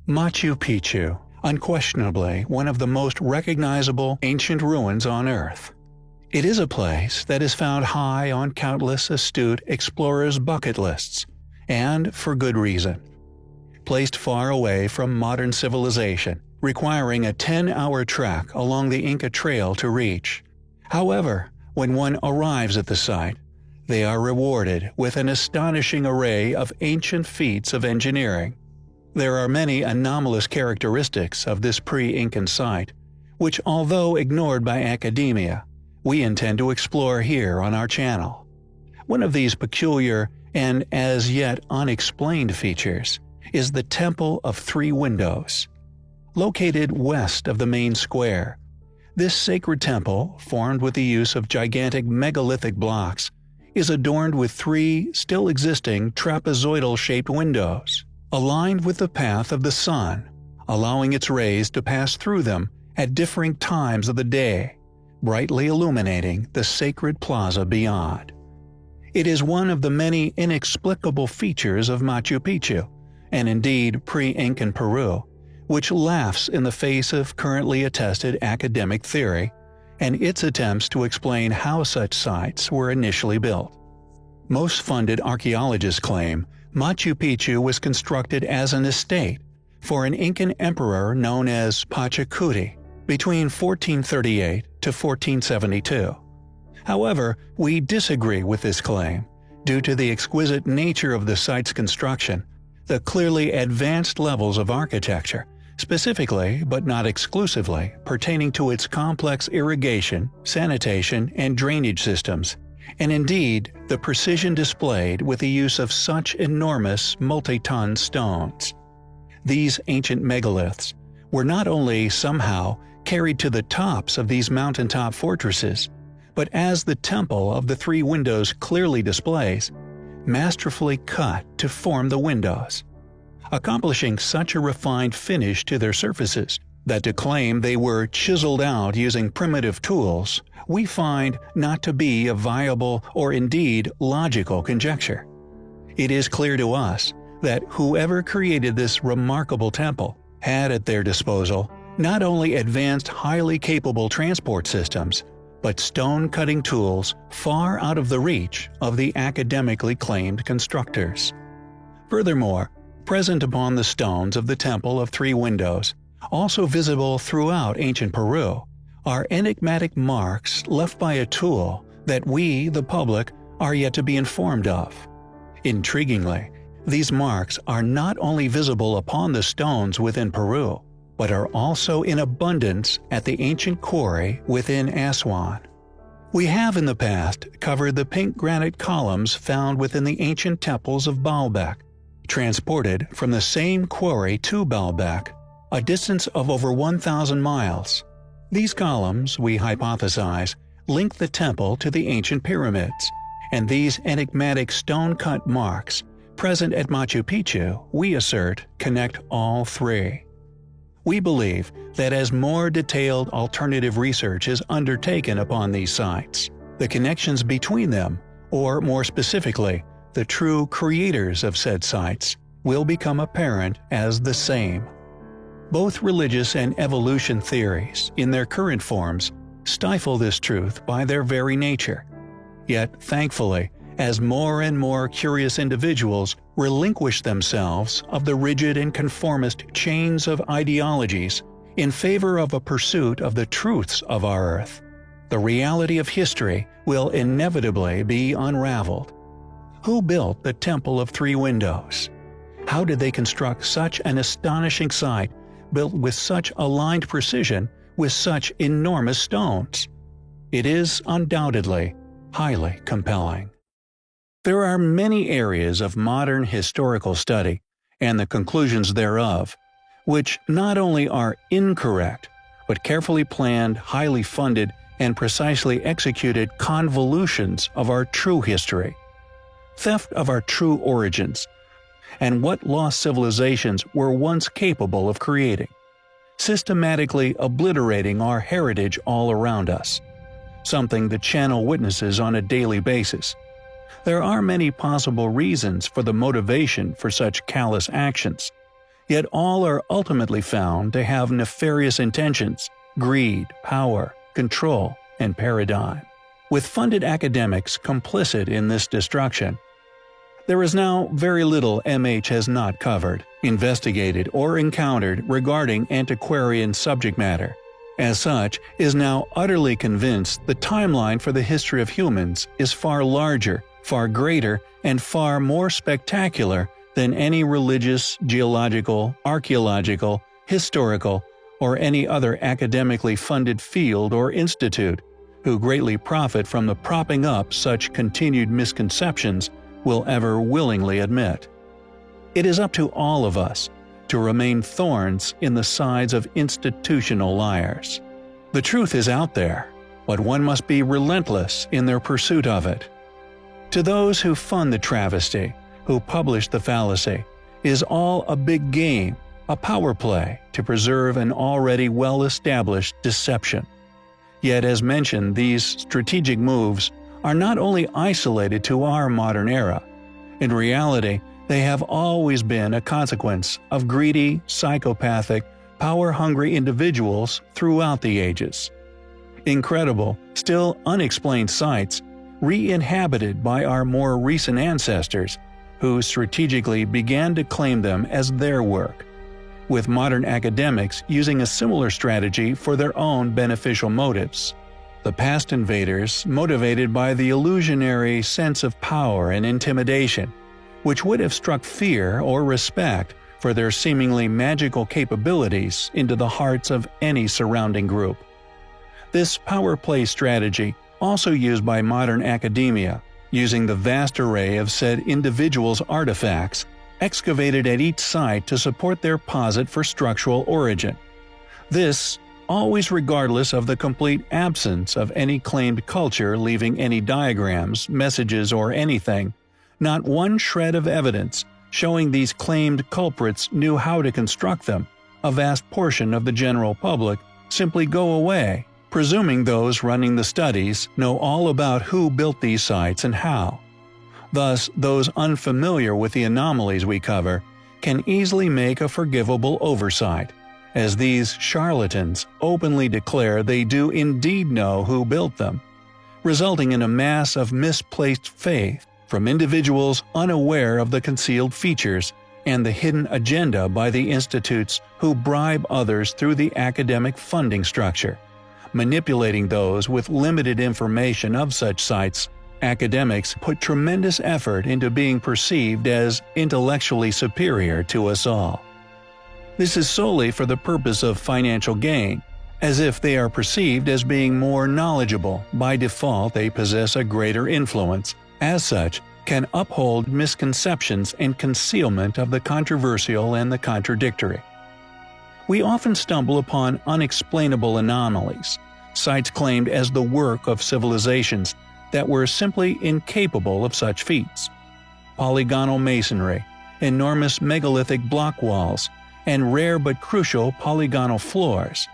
Machu Picchu, unquestionably one of the most recognizable ancient ruins on Earth. It is a place that is found high on countless astute explorers' bucket lists, and for good reason. Placed far away from modern civilization, requiring a 10-hour trek along the Inca Trail to reach. However, when one arrives at the site, they are rewarded with an astonishing array of ancient feats of engineering. There are many anomalous characteristics of this pre-Incan site, which, although ignored by academia, we intend to explore here on our channel. One of these peculiar and as yet unexplained features is the Temple of Three Windows. Located west of the main square, this sacred temple, formed with the use of gigantic megalithic blocks, is adorned with three still existing trapezoidal-shaped windows, aligned with the path of the sun, allowing its rays to pass through them at differing times of the day, brightly illuminating the sacred plaza beyond. It is one of the many inexplicable features of Machu Picchu, and indeed pre-Incan Peru, which laughs in the face of currently attested academic theory and its attempts to explain how such sites were initially built. Most funded archaeologists claim Machu Picchu was constructed as an estate for an Incan emperor known as Pachacuti between 1438 to 1472. However, we disagree with this claim due to the exquisite nature of the site's construction, the clearly advanced levels of architecture, specifically but not exclusively pertaining to its complex irrigation, sanitation, and drainage systems, and indeed the precision displayed with the use of such enormous multi-ton stones. These ancient megaliths were not only somehow carried to the tops of these mountaintop fortresses, but as the Temple of the Three Windows clearly displays, masterfully cut to form the windows, accomplishing such a refined finish to their surfaces that to claim they were chiseled out using primitive tools we find not to be a viable or indeed logical conjecture. It is clear to us that whoever created this remarkable temple had at their disposal not only advanced highly capable transport systems, but stone-cutting tools far out of the reach of the academically claimed constructors. Furthermore, present upon the stones of the Temple of Three Windows, also visible throughout ancient Peru, are enigmatic marks left by a tool that we, the public, are yet to be informed of. Intriguingly, these marks are not only visible upon the stones within Peru, but are also in abundance at the ancient quarry within Aswan. We have in the past covered the pink granite columns found within the ancient temples of Baalbek, transported from the same quarry to Baalbek, a distance of over 1,000 miles. These columns, we hypothesize, link the temple to the ancient pyramids, and these enigmatic stone-cut marks, present at Machu Picchu, we assert, connect all three. We believe that as more detailed alternative research is undertaken upon these sites, the connections between them, or more specifically, the true creators of said sites, will become apparent as the same. Both religious and evolution theories, in their current forms, stifle this truth by their very nature. Yet, thankfully, as more and more curious individuals relinquish themselves of the rigid and conformist chains of ideologies in favor of a pursuit of the truths of our Earth, the reality of history will inevitably be unraveled. Who built the Temple of Three Windows? How did they construct such an astonishing site built with such aligned precision with such enormous stones? It is undoubtedly highly compelling. There are many areas of modern historical study, and the conclusions thereof, which not only are incorrect, but carefully planned, highly funded, and precisely executed convolutions of our true history, theft of our true origins, and what lost civilizations were once capable of creating, systematically obliterating our heritage all around us, something the channel witnesses on a daily basis. There are many possible reasons for the motivation for such callous actions, yet all are ultimately found to have nefarious intentions, greed, power, control, and paradigm, with funded academics complicit in this destruction. There is now very little MH has not covered, investigated, or encountered regarding antiquarian subject matter. As such, is now utterly convinced the timeline for the history of humans is far larger, far greater, and far more spectacular than any religious, geological, archaeological, historical, or any other academically funded field or institute, who greatly profit from the propping up such continued misconceptions will ever willingly admit. It is up to all of us to remain thorns in the sides of institutional liars. The truth is out there, but one must be relentless in their pursuit of it. To those who fund the travesty, who publish the fallacy, is all a big game, a power play to preserve an already well-established deception. Yet as mentioned, these strategic moves are not only isolated to our modern era. In reality, they have always been a consequence of greedy, psychopathic, power-hungry individuals throughout the ages. Incredible, still unexplained sites, re-inhabited by our more recent ancestors, who strategically began to claim them as their work, with modern academics using a similar strategy for their own beneficial motives. The past invaders motivated by the illusionary sense of power and intimidation, which would have struck fear or respect for their seemingly magical capabilities into the hearts of any surrounding group. This power play strategy also used by modern academia, using the vast array of said individuals' artifacts excavated at each site to support their posit for structural origin. This always regardless of the complete absence of any claimed culture leaving any diagrams, messages, or anything, not one shred of evidence showing these claimed culprits knew how to construct them. A vast portion of the general public simply go away, presuming those running the studies know all about who built these sites and how. Thus, those unfamiliar with the anomalies we cover can easily make a forgivable oversight, as these charlatans openly declare they do indeed know who built them, resulting in a mass of misplaced faith from individuals unaware of the concealed features and the hidden agenda by the institutes who bribe others through the academic funding structure, manipulating those with limited information of such sites. Academics put tremendous effort into being perceived as intellectually superior to us all. This is solely for the purpose of financial gain, as if they are perceived as being more knowledgeable. By default, they possess a greater influence, as such, can uphold misconceptions and concealment of the controversial and the contradictory. We often stumble upon unexplainable anomalies, sites claimed as the work of civilizations that were simply incapable of such feats. Polygonal masonry, enormous megalithic block walls, and rare but crucial polygonal floors.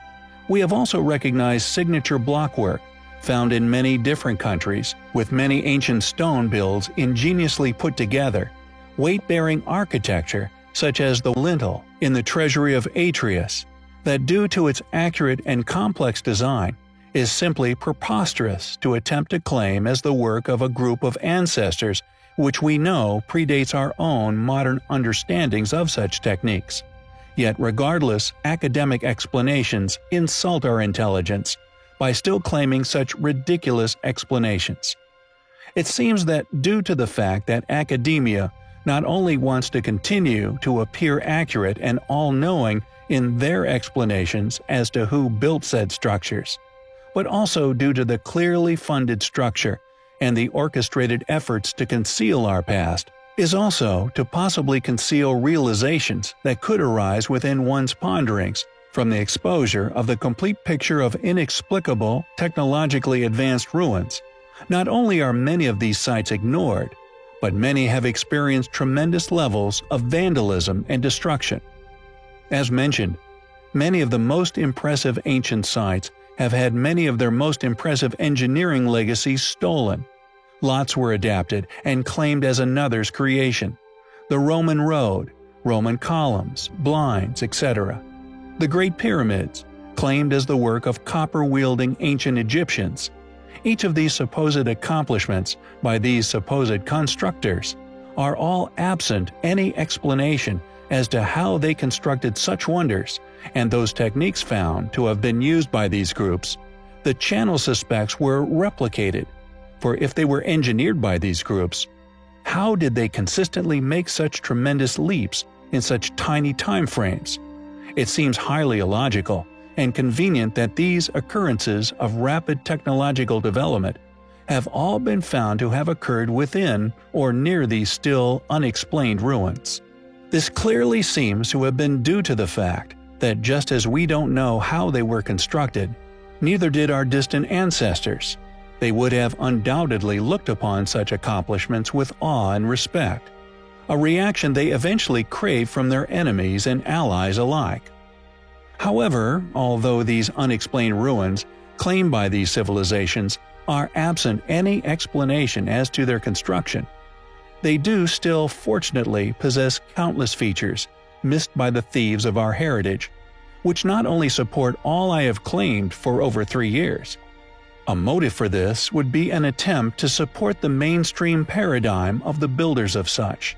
We have also recognized signature blockwork, found in many different countries, with many ancient stone builds ingeniously put together, weight-bearing architecture such as the lintel in the treasury of Atreus, that due to its accurate and complex design, is simply preposterous to attempt to claim as the work of a group of ancestors which we know predates our own modern understandings of such techniques. Yet regardless, academic explanations insult our intelligence by still claiming such ridiculous explanations. It seems that due to the fact that academia not only wants to continue to appear accurate and all-knowing in their explanations as to who built said structures, but also due to the clearly funded structure and the orchestrated efforts to conceal our past, is also to possibly conceal realizations that could arise within one's ponderings from the exposure of the complete picture of inexplicable, technologically advanced ruins. Not only are many of these sites ignored, but many have experienced tremendous levels of vandalism and destruction. As mentioned, many of the most impressive ancient sites have had many of their most impressive engineering legacies stolen. Lots were adapted and claimed as another's creation. The Roman road, Roman columns, blinds, etc. The Great Pyramids, claimed as the work of copper-wielding ancient Egyptians. Each of these supposed accomplishments by these supposed constructors are all absent any explanation as to how they constructed such wonders, and those techniques found to have been used by these groups, the channel suspects were replicated. For if they were engineered by these groups, how did they consistently make such tremendous leaps in such tiny time frames? It seems highly illogical and convenient that these occurrences of rapid technological development have all been found to have occurred within or near these still unexplained ruins. This clearly seems to have been due to the fact that just as we don't know how they were constructed, neither did our distant ancestors. They would have undoubtedly looked upon such accomplishments with awe and respect, a reaction they eventually craved from their enemies and allies alike. However, although these unexplained ruins claimed by these civilizations are absent any explanation as to their construction, they do still fortunately possess countless features missed by the thieves of our heritage, which not only support all I have claimed for over 3 years. A motive for this would be an attempt to support the mainstream paradigm of the builders of such,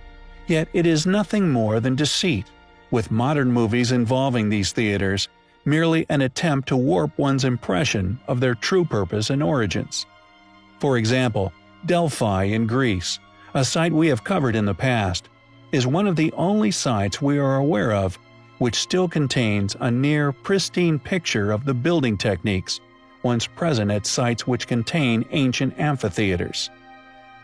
yet it is nothing more than deceit, with modern movies involving these theaters merely an attempt to warp one's impression of their true purpose and origins. For example, Delphi in Greece, a site we have covered in the past, is one of the only sites we are aware of which still contains a near pristine picture of the building techniques once present at sites which contain ancient amphitheaters.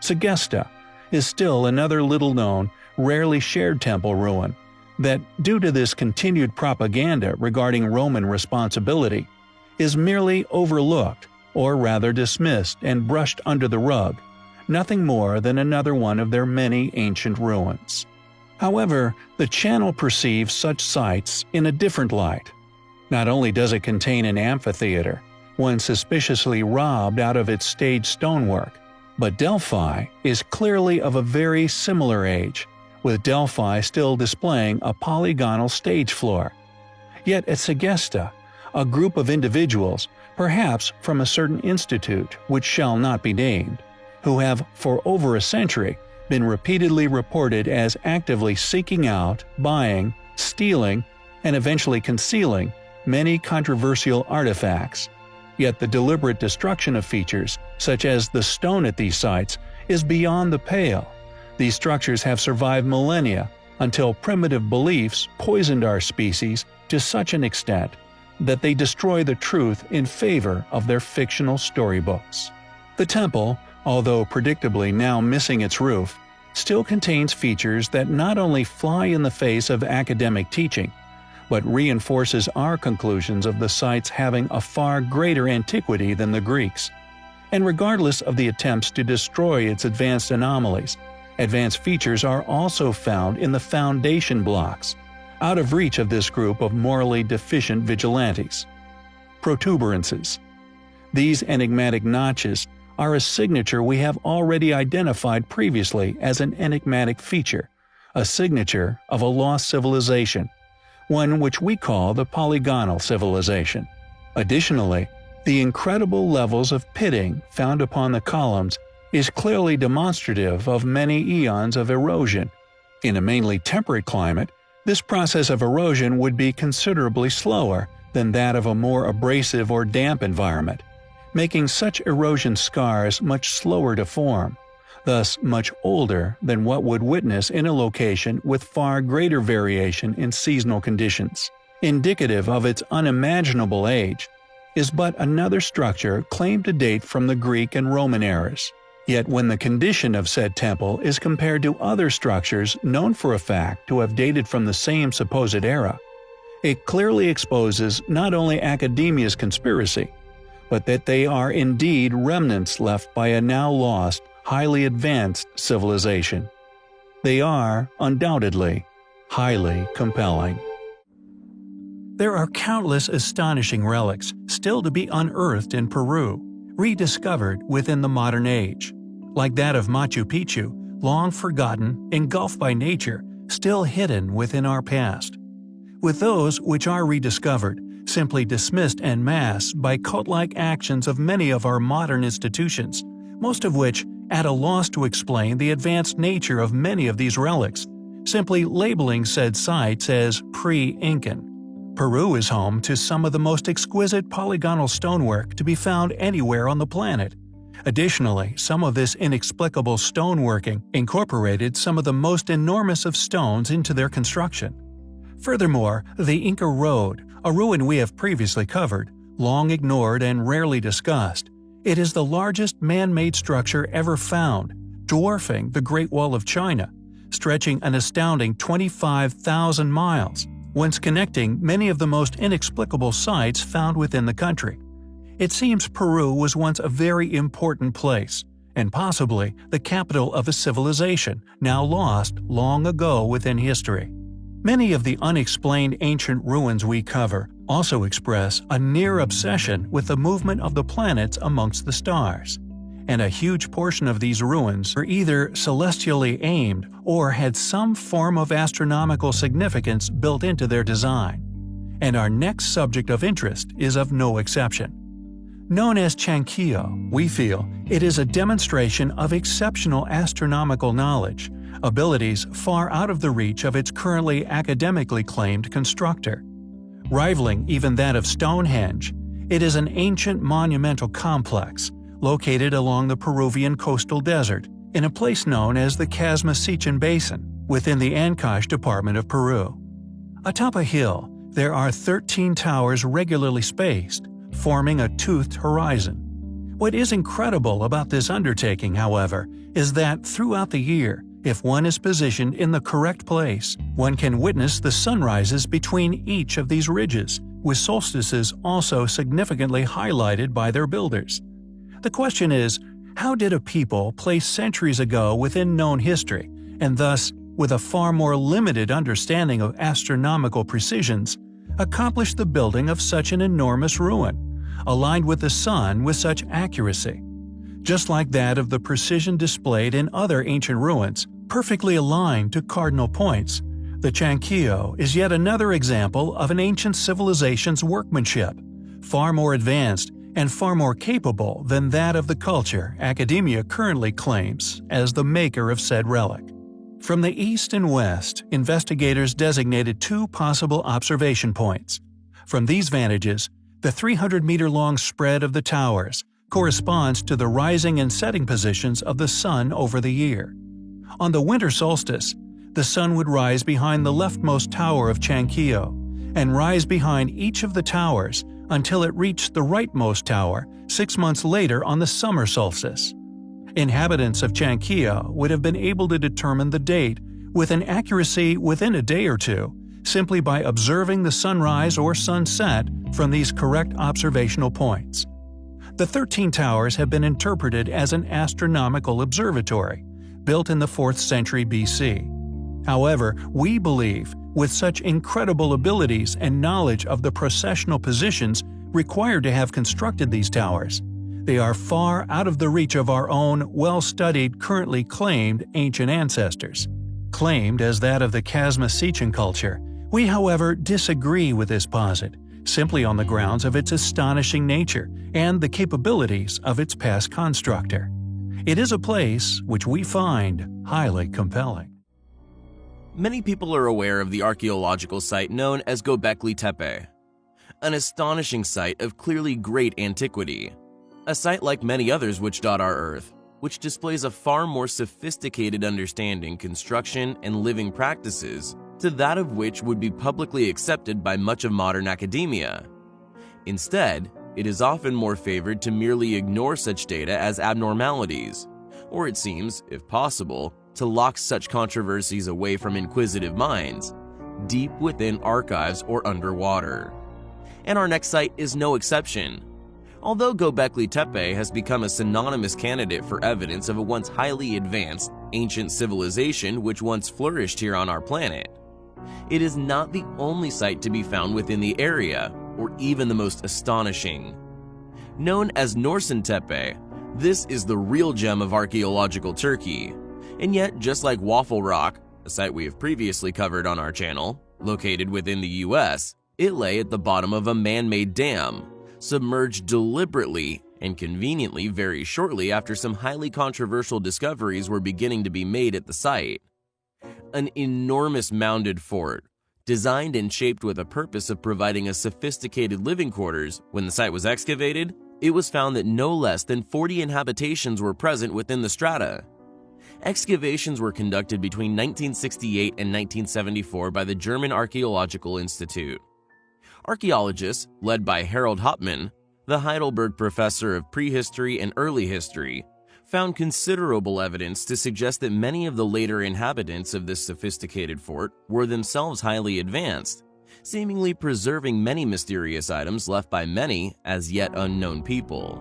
Segesta is still another little-known, rarely shared temple ruin that, due to this continued propaganda regarding Roman responsibility, is merely overlooked, or rather dismissed and brushed under the rug, nothing more than another one of their many ancient ruins. However, the channel perceives such sites in a different light. Not only does it contain an amphitheater, one suspiciously robbed out of its stage stonework, but Delphi is clearly of a very similar age, with Delphi still displaying a polygonal stage floor. Yet at Segesta, a group of individuals, perhaps from a certain institute which shall not be named, who have for over a century been repeatedly reported as actively seeking out, buying, stealing, and eventually concealing many controversial artifacts. Yet the deliberate destruction of features, such as the stone at these sites, is beyond the pale. These structures have survived millennia until primitive beliefs poisoned our species to such an extent that they destroy the truth in favor of their fictional storybooks. The temple, although predictably now missing its roof, still contains features that not only fly in the face of academic teaching, but reinforces our conclusions of the sites having a far greater antiquity than the Greeks. And regardless of the attempts to destroy its advanced anomalies, advanced features are also found in the foundation blocks, out of reach of this group of morally deficient vigilantes. Protuberances. These enigmatic notches are a signature we have already identified previously as an enigmatic feature, a signature of a lost civilization, one which we call the polygonal civilization. Additionally, the incredible levels of pitting found upon the columns is clearly demonstrative of many eons of erosion. In a mainly temperate climate, this process of erosion would be considerably slower than that of a more abrasive or damp environment, making such erosion scars much slower to form, thus much older than what would witness in a location with far greater variation in seasonal conditions. Indicative of its unimaginable age is but another structure claimed to date from the Greek and Roman eras. Yet when the condition of said temple is compared to other structures known for a fact to have dated from the same supposed era, it clearly exposes not only academia's conspiracy, but that they are indeed remnants left by a now lost, highly advanced civilization. They are, undoubtedly, highly compelling. There are countless astonishing relics still to be unearthed in Peru, rediscovered within the modern age. Like that of Machu Picchu, long forgotten, engulfed by nature, still hidden within our past. With those which are rediscovered, simply dismissed en masse by cult-like actions of many of our modern institutions, most of which at a loss to explain the advanced nature of many of these relics, simply labeling said sites as pre-Incan. Peru is home to some of the most exquisite polygonal stonework to be found anywhere on the planet. Additionally, some of this inexplicable stoneworking incorporated some of the most enormous of stones into their construction. Furthermore, the Inca Road, a ruin we have previously covered, long ignored and rarely discussed, it is the largest man-made structure ever found, dwarfing the Great Wall of China, stretching an astounding 25,000 miles, once connecting many of the most inexplicable sites found within the country. It seems Peru was once a very important place, and possibly the capital of a civilization now lost long ago within history. Many of the unexplained ancient ruins we cover also express a near obsession with the movement of the planets amongst the stars, and a huge portion of these ruins are either celestially aimed or had some form of astronomical significance built into their design. And our next subject of interest is of no exception. Known as Chanquillo, we feel it is a demonstration of exceptional astronomical knowledge, abilities far out of the reach of its currently academically claimed constructor. Rivaling even that of Stonehenge, it is an ancient monumental complex located along the Peruvian coastal desert in a place known as the Casma-Sichan Basin within the Ancash department of Peru. Atop a hill, there are 13 towers regularly spaced, forming a toothed horizon. What is incredible about this undertaking, however, is that throughout the year, if one is positioned in the correct place, one can witness the sunrises between each of these ridges, with solstices also significantly highlighted by their builders. The question is, how did a people placed centuries ago within known history, and thus with a far more limited understanding of astronomical precisions, accomplish the building of such an enormous ruin, aligned with the sun with such accuracy? Just like that of the precision displayed in other ancient ruins, perfectly aligned to cardinal points, the Chanquillo is yet another example of an ancient civilization's workmanship, far more advanced and far more capable than that of the culture academia currently claims as the maker of said relic. From the east and west, investigators designated two possible observation points. From these vantages, the 300-meter-long spread of the towers corresponds to the rising and setting positions of the sun over the year. On the winter solstice, the sun would rise behind the leftmost tower of Chanquillo, and rise behind each of the towers until it reached the rightmost tower 6 months later on the summer solstice. Inhabitants of Chanquillo would have been able to determine the date with an accuracy within a day or two, simply by observing the sunrise or sunset from these correct observational points. The 13 towers have been interpreted as an astronomical observatory, built in the 4th century BC. However, we believe, with such incredible abilities and knowledge of the processional positions required to have constructed these towers, they are far out of the reach of our own well-studied, currently claimed ancient ancestors. Claimed as that of the Casma-Sichan culture, we however disagree with this posit, simply on the grounds of its astonishing nature and the capabilities of its past constructor. It is a place which we find highly compelling. Many people are aware of the archaeological site known as Göbekli Tepe, an astonishing site of clearly great antiquity, a site like many others which dot our Earth, which displays a far more sophisticated understanding, construction, and living practices to that of which would be publicly accepted by much of modern academia. Instead, it is often more favored to merely ignore such data as abnormalities, or it seems, if possible, to lock such controversies away from inquisitive minds, deep within archives or underwater. And our next site is no exception. Although Göbekli Tepe has become a synonymous candidate for evidence of a once highly advanced, ancient civilization which once flourished here on our planet, it is not the only site to be found within the area, or even the most astonishing. Known as Norsen Tepe, this is the real gem of archaeological Turkey, and yet just like Waffle Rock, a site we have previously covered on our channel, located within the US, it lay at the bottom of a man-made dam, submerged deliberately and conveniently very shortly after some highly controversial discoveries were beginning to be made at the site. An enormous mounded fort, designed and shaped with a purpose of providing a sophisticated living quarters. When the site was excavated, it was found that no less than 40 inhabitations were present within the strata. Excavations were conducted between 1968 and 1974 by the German Archaeological Institute. Archaeologists, led by Harold Hauptmann, the Heidelberg professor of prehistory and early history, found considerable evidence to suggest that many of the later inhabitants of this sophisticated fort were themselves highly advanced, seemingly preserving many mysterious items left by many as yet unknown people.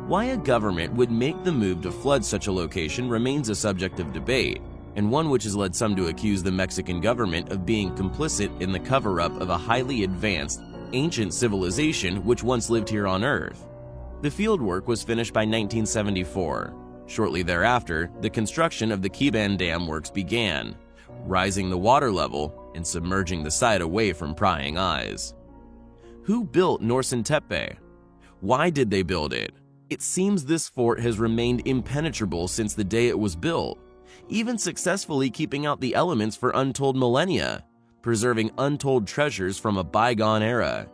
Why a government would make the move to flood such a location remains a subject of debate, and one which has led some to accuse the Mexican government of being complicit in the cover-up of a highly advanced, ancient civilization which once lived here on Earth. The fieldwork was finished by 1974. Shortly thereafter, the construction of the Kiban Dam works began, rising the water level and submerging the site away from prying eyes. Who built Norsen Tepe? Why did they build it? It seems this fort has remained impenetrable since the day it was built, even successfully keeping out the elements for untold millennia, preserving untold treasures from a bygone era.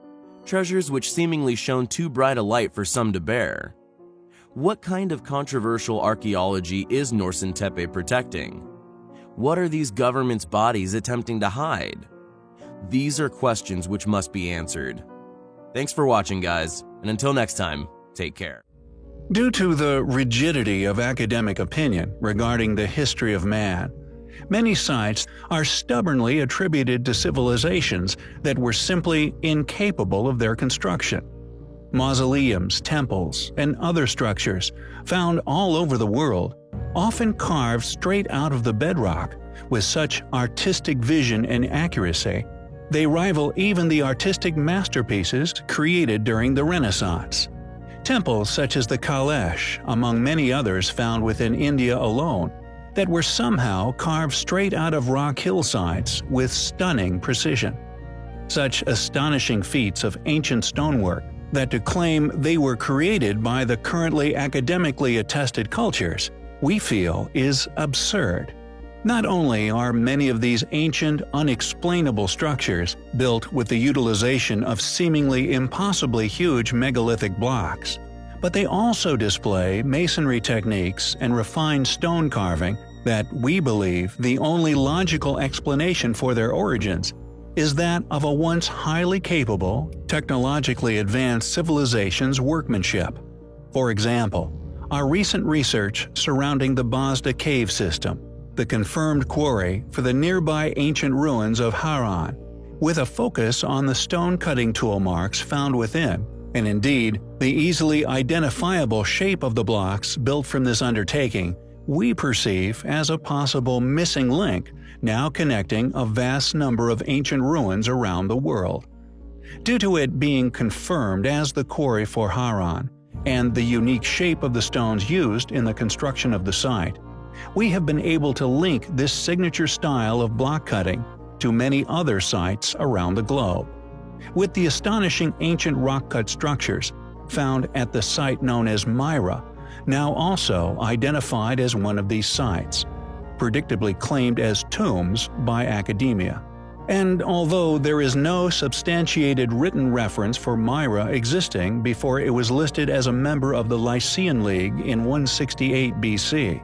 Treasures which seemingly shone too bright a light for some to bear. What kind of controversial archaeology is Norsen Tepe protecting? What are these governments' bodies attempting to hide? These are questions which must be answered. Thanks for watching, guys, and until next time, take care. Due to the rigidity of academic opinion regarding the history of man, many sites are stubbornly attributed to civilizations that were simply incapable of their construction. Mausoleums, temples, and other structures found all over the world, often carved straight out of the bedrock with such artistic vision and accuracy, they rival even the artistic masterpieces created during the Renaissance. Temples such as the Kailash, among many others found within India alone, that were somehow carved straight out of rock hillsides with stunning precision. Such astonishing feats of ancient stonework that to claim they were created by the currently academically attested cultures, we feel is absurd. Not only are many of these ancient, unexplainable structures built with the utilization of seemingly impossibly huge megalithic blocks, but they also display masonry techniques and refined stone carving that we believe the only logical explanation for their origins is that of a once highly capable, technologically advanced civilization's workmanship. For example, our recent research surrounding the Bosda cave system, the confirmed quarry for the nearby ancient ruins of Haran, with a focus on the stone-cutting tool marks found within, and indeed the easily identifiable shape of the blocks built from this undertaking, we perceive as a possible missing link now connecting a vast number of ancient ruins around the world. Due to it being confirmed as the quarry for Haran, and the unique shape of the stones used in the construction of the site, we have been able to link this signature style of block cutting to many other sites around the globe. With the astonishing ancient rock-cut structures found at the site known as Myra, now also identified as one of these sites, predictably claimed as tombs by academia. And although there is no substantiated written reference for Myra existing before it was listed as a member of the Lycian League in 168 BC,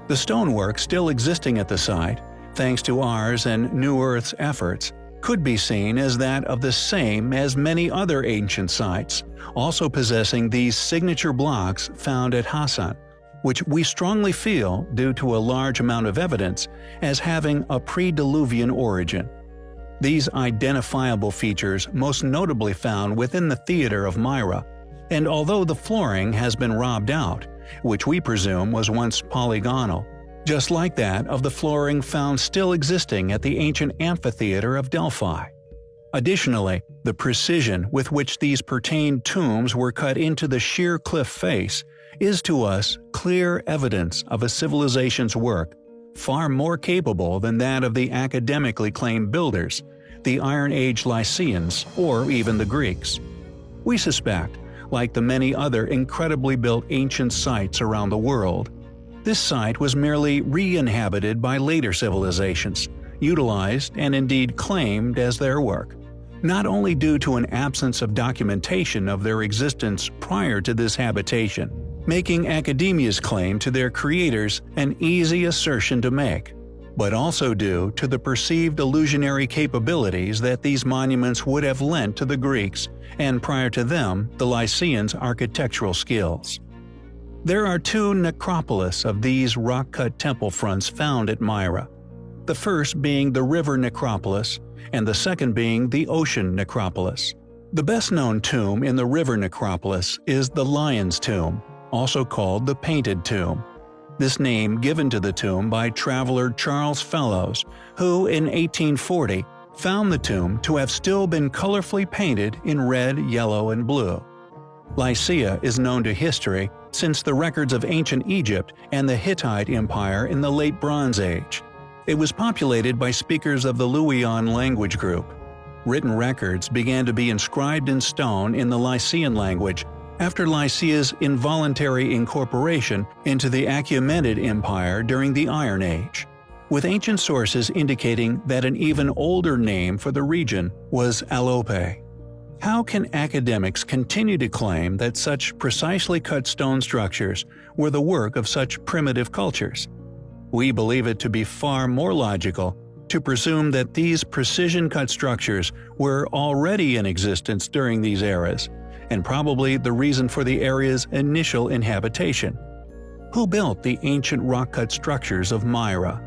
the stonework still existing at the site, thanks to ours and New Earth's efforts, could be seen as that of the same as many other ancient sites, also possessing these signature blocks found at Hassan, which we strongly feel, due to a large amount of evidence, as having a pre-Diluvian origin. These identifiable features most notably found within the theater of Myra, and although the flooring has been robbed out, which we presume was once polygonal, just like that of the flooring found still existing at the ancient amphitheater of Delphi. Additionally, the precision with which these pertained tombs were cut into the sheer cliff face is to us clear evidence of a civilization's work far more capable than that of the academically claimed builders, the Iron Age Lycians, or even the Greeks. We suspect, like the many other incredibly built ancient sites around the world, this site was merely re-inhabited by later civilizations, utilized and indeed claimed as their work, not only due to an absence of documentation of their existence prior to this habitation, making academia's claim to their creators an easy assertion to make, but also due to the perceived illusionary capabilities that these monuments would have lent to the Greeks and prior to them the Lycians' architectural skills. There are two necropolis of these rock-cut temple fronts found at Myra, the first being the river necropolis and the second being the ocean necropolis. The best-known tomb in the river necropolis is the Lion's Tomb, also called the Painted Tomb. This name given to the tomb by traveler Charles Fellows, who in 1840 found the tomb to have still been colorfully painted in red, yellow, and blue. Lycia is known to history since the records of ancient Egypt and the Hittite Empire in the Late Bronze Age. It was populated by speakers of the Luwian language group. Written records began to be inscribed in stone in the Lycian language after Lycia's involuntary incorporation into the Achaemenid Empire during the Iron Age, with ancient sources indicating that an even older name for the region was Alope. How can academics continue to claim that such precisely cut stone structures were the work of such primitive cultures? We believe it to be far more logical to presume that these precision-cut structures were already in existence during these eras, and probably the reason for the area's initial inhabitation. Who built the ancient rock-cut structures of Myra?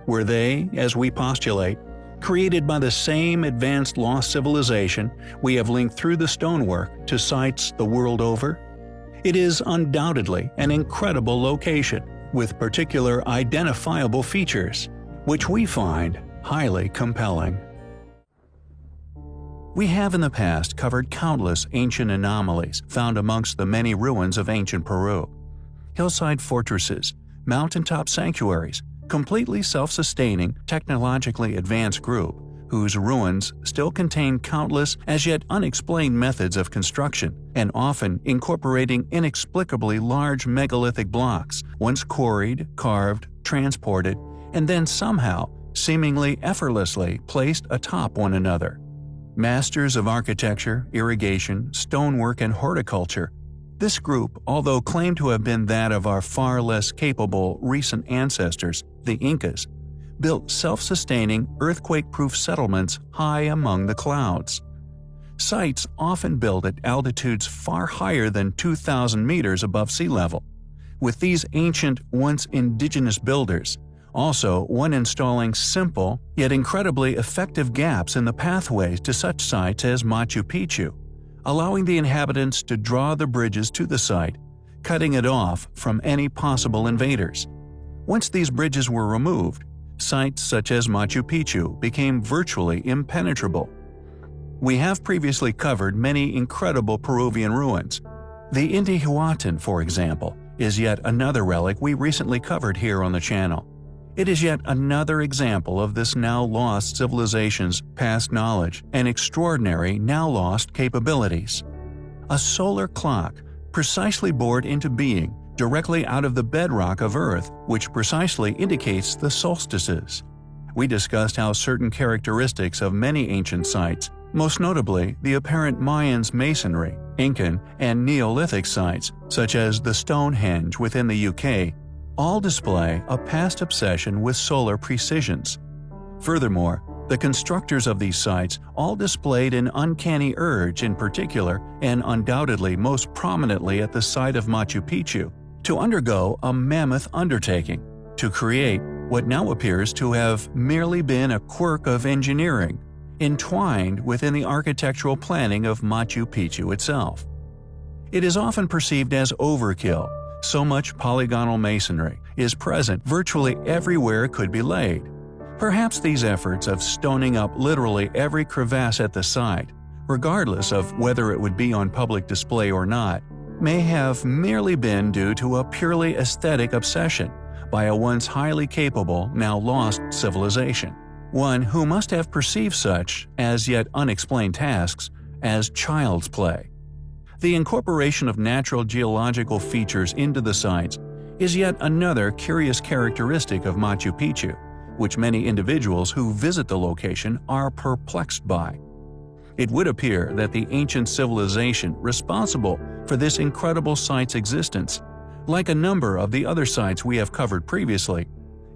Were they, as we postulate, created by the same advanced lost civilization we have linked through the stonework to sites the world over? It is undoubtedly an incredible location, with particular identifiable features, which we find highly compelling. We have in the past covered countless ancient anomalies found amongst the many ruins of ancient Peru. Hillside fortresses, mountaintop sanctuaries, completely self-sustaining, technologically advanced group, whose ruins still contain countless as yet unexplained methods of construction, and often incorporating inexplicably large megalithic blocks, once quarried, carved, transported, and then somehow, seemingly effortlessly, placed atop one another. Masters of architecture, irrigation, stonework, and horticulture, this group, although claimed to have been that of our far less capable recent ancestors, the Incas, built self-sustaining, earthquake-proof settlements high among the clouds. Sites often built at altitudes far higher than 2,000 meters above sea level, with these ancient, once indigenous builders also one installing simple yet incredibly effective gaps in the pathways to such sites as Machu Picchu, allowing the inhabitants to draw the bridges to the site, cutting it off from any possible invaders. Once these bridges were removed, sites such as Machu Picchu became virtually impenetrable. We have previously covered many incredible Peruvian ruins. The Intihuatán, for example, is yet another relic we recently covered here on the channel. It is yet another example of this now lost civilization's past knowledge and extraordinary now lost capabilities. A solar clock, precisely bored into being directly out of the bedrock of Earth, which precisely indicates the solstices. We discussed how certain characteristics of many ancient sites, most notably the apparent Mayans masonry, Incan, and Neolithic sites, such as the Stonehenge within the UK, all display a past obsession with solar precisions. Furthermore, the constructors of these sites all displayed an uncanny urge in particular, and undoubtedly most prominently at the site of Machu Picchu, to undergo a mammoth undertaking, to create what now appears to have merely been a quirk of engineering, entwined within the architectural planning of Machu Picchu itself. It is often perceived as overkill. So much polygonal masonry is present virtually everywhere it could be laid. Perhaps these efforts of stoning up literally every crevasse at the site, regardless of whether it would be on public display or not, may have merely been due to a purely aesthetic obsession, by a once highly capable, now lost civilization, one who must have perceived such, as yet unexplained tasks, as child's play. The incorporation of natural geological features into the sites is yet another curious characteristic of Machu Picchu, which many individuals who visit the location are perplexed by. It would appear that the ancient civilization responsible for this incredible site's existence, like a number of the other sites we have covered previously,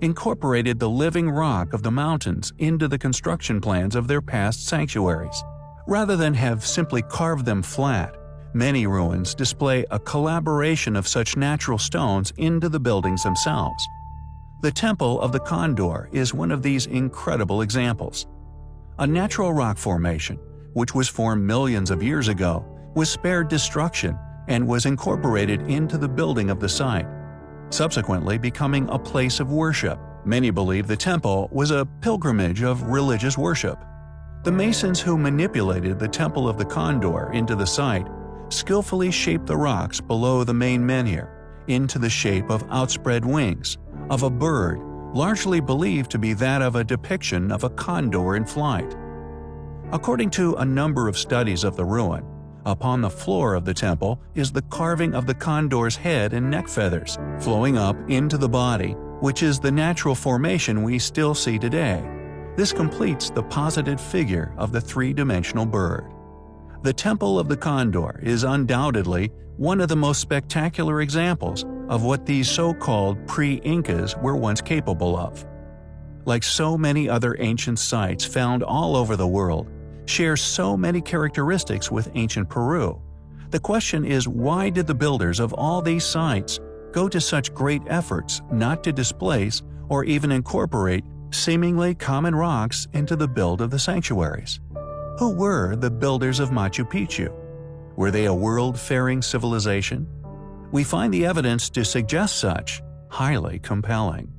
incorporated the living rock of the mountains into the construction plans of their past sanctuaries. Rather than have simply carved them flat, many ruins display a collaboration of such natural stones into the buildings themselves. The Temple of the Condor is one of these incredible examples. A natural rock formation, which was formed millions of years ago, was spared destruction and was incorporated into the building of the site, subsequently becoming a place of worship. Many believe the temple was a pilgrimage of religious worship. The masons who manipulated the Temple of the Condor into the site skillfully shaped the rocks below the main menhir into the shape of outspread wings of a bird, largely believed to be that of a depiction of a condor in flight. According to a number of studies of the ruin, upon the floor of the temple is the carving of the condor's head and neck feathers, flowing up into the body, which is the natural formation we still see today. This completes the posited figure of the three-dimensional bird. The Temple of the Condor is undoubtedly one of the most spectacular examples of what these so-called pre-Incas were once capable of. Like so many other ancient sites found all over the world, share so many characteristics with ancient Peru. The question is, why did the builders of all these sites go to such great efforts not to displace or even incorporate seemingly common rocks into the build of the sanctuaries? Who were the builders of Machu Picchu? Were they a world-faring civilization? We find the evidence to suggest such highly compelling.